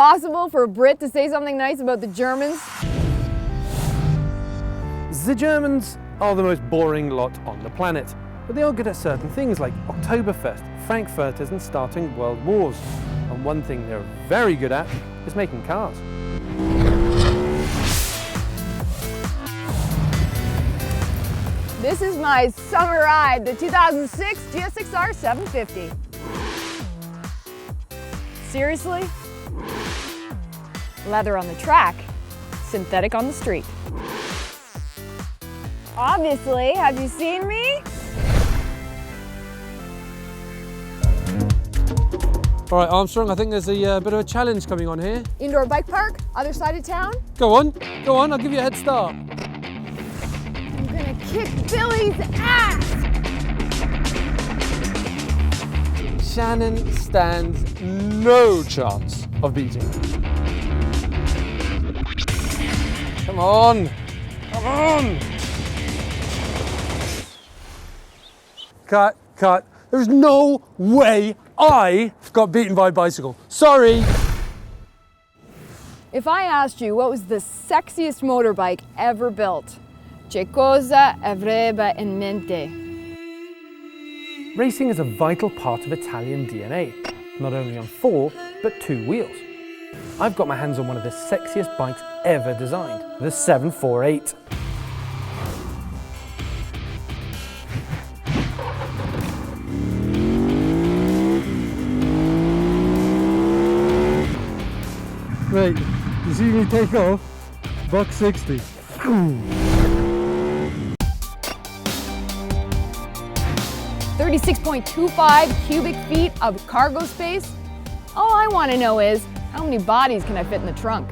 possible for a Brit to say something nice about the Germans? The Germans are the most boring lot on the planet, but they are good at certain things like Oktoberfest, Frankfurters and starting world wars. And one thing they're very good at is making cars. This is my summer ride, the 2006 GSXR 750. Seriously? Leather on the track, synthetic on the street. Obviously, have you seen me? All right, Armstrong, I think there's a bit of a challenge coming on here. Indoor bike park, other side of town. Go on, I'll give you a head start. I'm gonna kick Billy's ass! Shannon stands no chance of beating me. Come on, come on! Cut. There's no way I got beaten by a bicycle. Sorry. If I asked you what was the sexiest motorbike ever built, che cosa avrebbe in mente? Racing is a vital part of Italian DNA, not only on 4, but 2 wheels. I've got my hands on one of the sexiest bikes ever designed, the 748. Right, you see me take off, $160. 36.25 cubic feet of cargo space? All I want to know is, how many bodies can I fit in the trunk?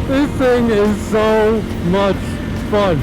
This thing is so much fun.